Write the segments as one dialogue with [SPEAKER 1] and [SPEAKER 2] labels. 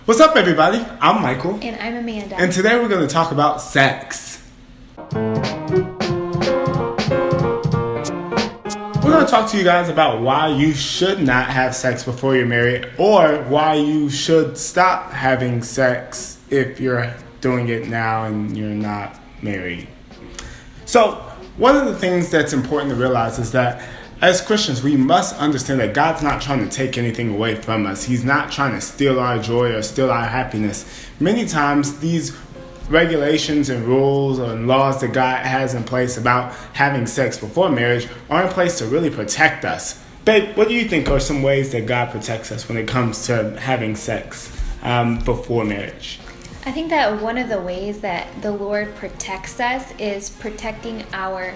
[SPEAKER 1] What's up, everybody? I'm Michael.
[SPEAKER 2] And I'm Amanda.
[SPEAKER 1] And today we're going to talk about sex. We're going to talk to you guys about why you should not have sex before you're married, or why you should stop having sex if you're doing it now and you're not married. So, one of the things that's important to realize is that as Christians, we must understand that God's not trying to take anything away from us. He's not trying to steal our joy or steal our happiness. Many times, these regulations and rules and laws that God has in place about having sex before marriage are in place to really protect us. Babe, what do you think are some ways that God protects us when it comes to having sex before marriage?
[SPEAKER 2] I think that one of the ways that the Lord protects us is protecting our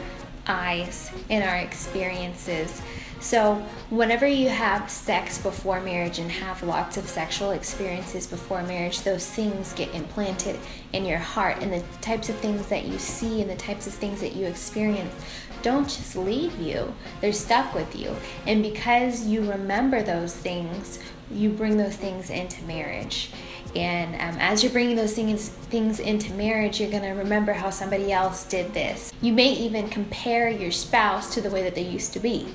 [SPEAKER 2] eyes and our experiences. So whenever you have sex before marriage and have lots of sexual experiences before marriage, those things get implanted in your heart, and the types of things that you see and the types of things that you experience don't just leave you, they're stuck with you. And because you remember those things, you bring those things into marriage. And as you're bringing those things into marriage, you're going to remember how somebody else did this. You may even compare your spouse to the way that they used to be.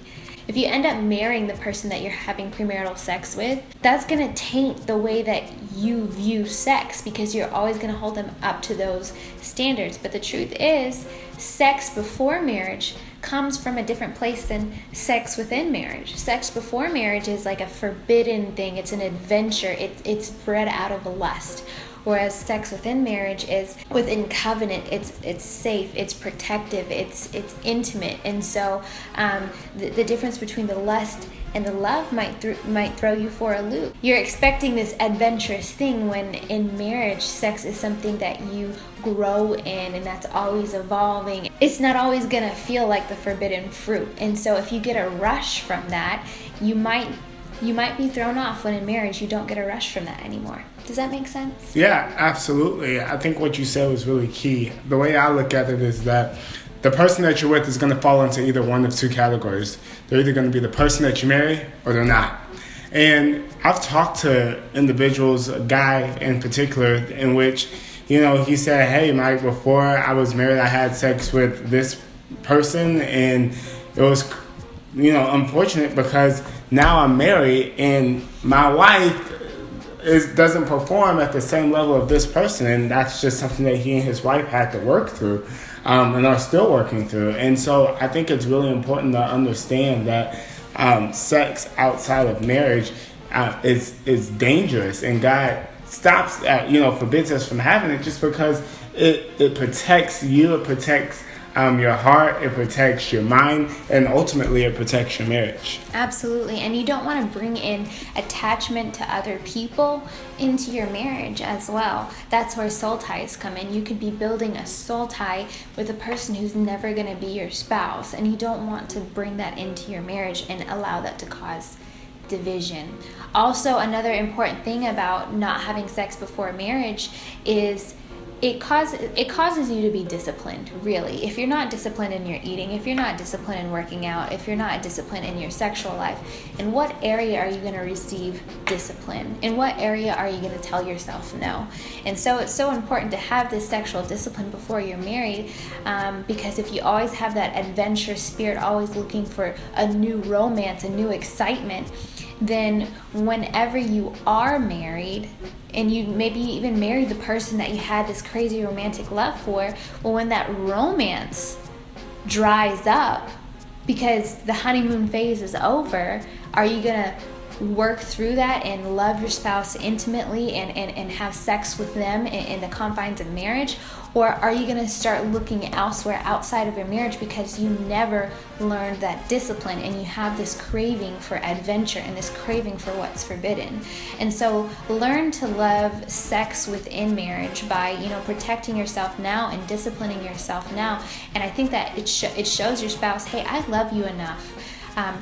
[SPEAKER 2] If you end up marrying the person that you're having premarital sex with, that's going to taint the way that you view sex, because you're always going to hold them up to those standards. But the truth is, sex before marriage comes from a different place than sex within marriage. Sex before marriage is like a forbidden thing. It's an adventure. It's bred out of lust. Whereas sex within marriage is within covenant. It's safe, it's protective, it's intimate. And so the difference between the lust and the love might throw you for a loop. You're expecting this adventurous thing when in marriage, sex is something that you grow in, and that's always evolving. It's not always gonna feel like the forbidden fruit. And so if you get a rush from that, you might be thrown off when in marriage you don't get a rush from that anymore. Does that make sense?
[SPEAKER 1] Yeah, absolutely. I think what you said was really key. The way I look at it is that the person that you're with is going to fall into either one of two categories. They're either going to be the person that you marry or they're not. And I've talked to individuals, a guy in particular, in which, he said, hey, Mike, before I was married, I had sex with this person, and it was, unfortunate because now I'm married and my wife doesn't perform at the same level of this person, and that's just something that he and his wife had to work through and are still working through. And so I think it's really important to understand that sex outside of marriage is dangerous, and God forbids us from having it just because it protects you, it protects your heart, it protects your mind, and ultimately it protects your marriage.
[SPEAKER 2] Absolutely. And you don't want to bring in attachment to other people into your marriage as well. That's where soul ties come in. You could be building a soul tie with a person who's never going to be your spouse, and you don't want to bring that into your marriage and allow that to cause division. Also, another important thing about not having sex before marriage is it causes you to be disciplined, really. If you're not disciplined in your eating, if you're not disciplined in working out, if you're not disciplined in your sexual life, in what area are you going to receive discipline? In what area are you going to tell yourself no? And so it's so important to have this sexual discipline before you're married, because if you always have that adventure spirit, always looking for a new romance, a new excitement, then whenever you are married, and you maybe even married the person that you had this crazy romantic love for, well, when that romance dries up because the honeymoon phase is over, are you going to work through that and love your spouse intimately and have sex with them in the confines of marriage? Or are you going to start looking elsewhere outside of your marriage because you never learned that discipline, and you have this craving for adventure and this craving for what's forbidden? And so learn to love sex within marriage by, protecting yourself now and disciplining yourself now. And I think that it shows your spouse, hey, I love you enough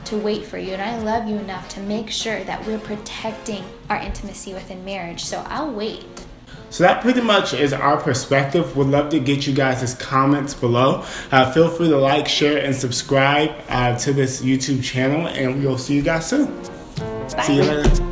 [SPEAKER 2] to wait for you, and I love you enough to make sure that we're protecting our intimacy within marriage. So I'll wait.
[SPEAKER 1] So that pretty much is our perspective. We'd love to get you guys' comments below. Feel free to like, share, and subscribe to this YouTube channel, and we'll see you guys soon.
[SPEAKER 2] Bye.
[SPEAKER 1] See you later.